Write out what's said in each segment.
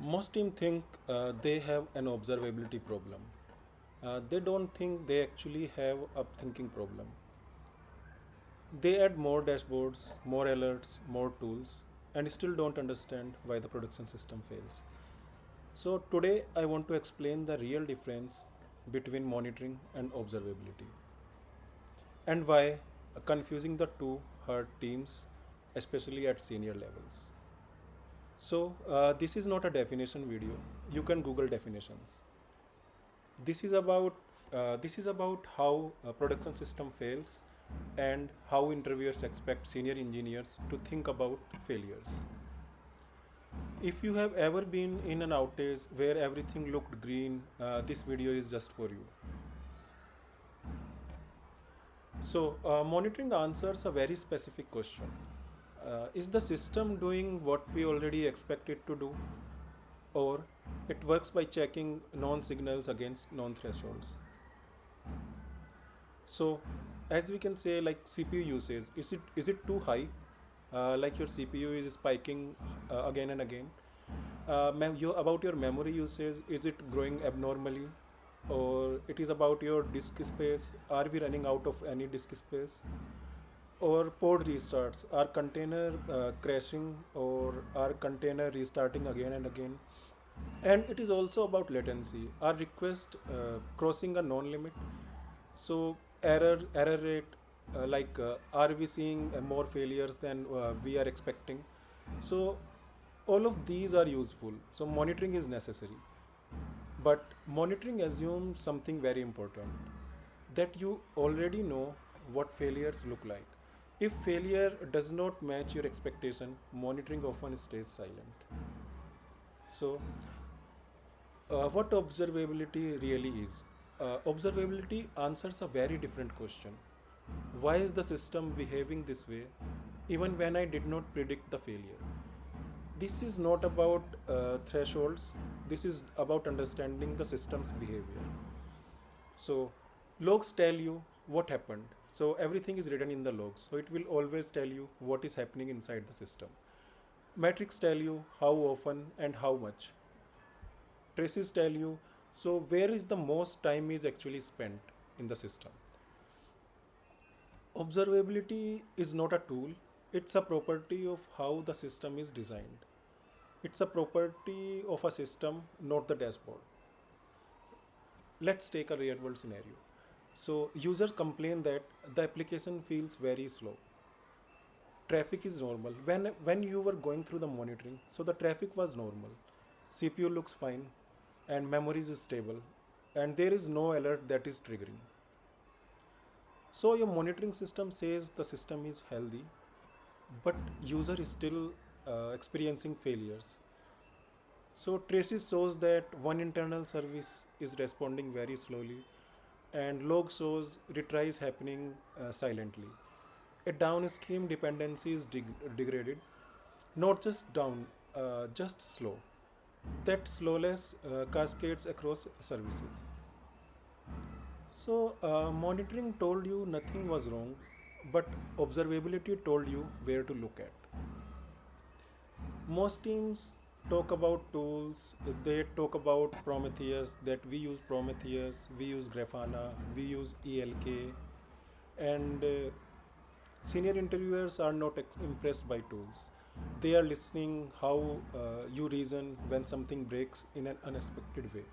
Most team think they have an observability problem. They don't think they actually have a thinking problem. They add more dashboards, more alerts, more tools, and still don't understand why the production system fails. So today I want to explain the real difference between monitoring and observability and why confusing the two hurt teams, especially at senior levels. So this is not a definition video. You can Google definitions. This is about this is about how a production system fails and how interviewers expect senior engineers to think about failures. If you have ever been in an outage where everything looked green, this video is just for you. So monitoring answers a very specific question. Is the system doing what we already expect it to do? Or it works by checking non signals against non thresholds? So, as we can say, like CPU usage, is it too high? Like your CPU is spiking again and again. About your memory usage, is it growing abnormally, or it is about your disk space? Are we running out of any disk space? Or pod restarts? Are container crashing, or are container restarting again and again? And it is also about latency. Are request crossing a non limit? So error rate, are we seeing more failures than we are expecting? So all of these are useful. So monitoring is necessary, but monitoring assumes something very important, that you already know what failures look like. If failure does not match your expectation, monitoring often stays silent. So what observability really is? Observability answers a very different question. Why is the system behaving this way even when I did not predict the failure? This is not about thresholds, this is about understanding the system's behavior. So, logs tell you what happened. So, everything is written in the logs. So, it will always tell you what is happening inside the system. Metrics tell you how often and how much. Traces tell you so where is the most time is actually spent in the system. Observability is not a tool, it's a property of how the system is designed. It's a property of a system, not the dashboard. Let's take a real world scenario. So users complain that the application feels very slow. Traffic is normal. When you were going through the monitoring, so the traffic was normal. CPU looks fine and memory is stable and there is no alert that is triggering. So your monitoring system says the system is healthy, but user is still experiencing failures. So traces shows that one internal service is responding very slowly, and log shows retries happening silently. A downstream dependency is degraded, not just down, just slow. That slowness cascades across services. So monitoring told you nothing was wrong, but observability told you where to look at. Most teams talk about tools, they talk about Prometheus, that we use Prometheus, we use Grafana, we use ELK, and senior interviewers are not impressed by tools. They are listening how you reason when something breaks in an unexpected way.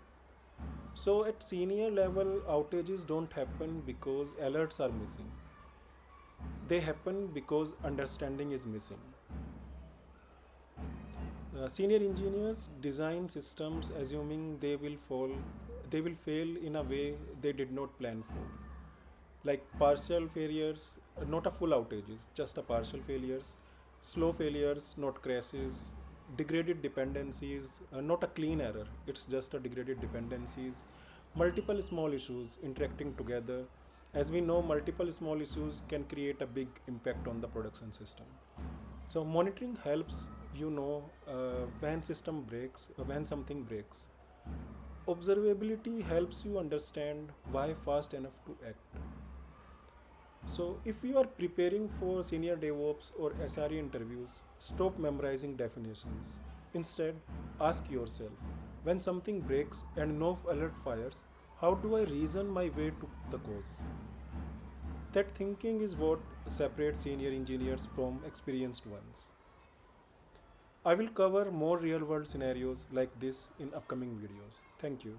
So at senior level, outages don't happen because alerts are missing. They happen because understanding is missing. Senior engineers design systems assuming they will fail in a way they did not plan for. Like partial failures, not a full outages, just a partial failures, slow failures, not crashes, degraded dependencies, not a clean error, it's just a degraded dependencies, multiple small issues interacting together. As we know, multiple small issues can create a big impact on the production system. So monitoring helps you know when system breaks, when something breaks. Observability helps you understand why fast enough to act. So, if you are preparing for senior DevOps or SRE interviews, stop memorizing definitions. Instead, ask yourself, when something breaks and no alert fires, how do I reason my way to the cause? That thinking is what separates senior engineers from experienced ones. I will cover more real world scenarios like this in upcoming videos. Thank you.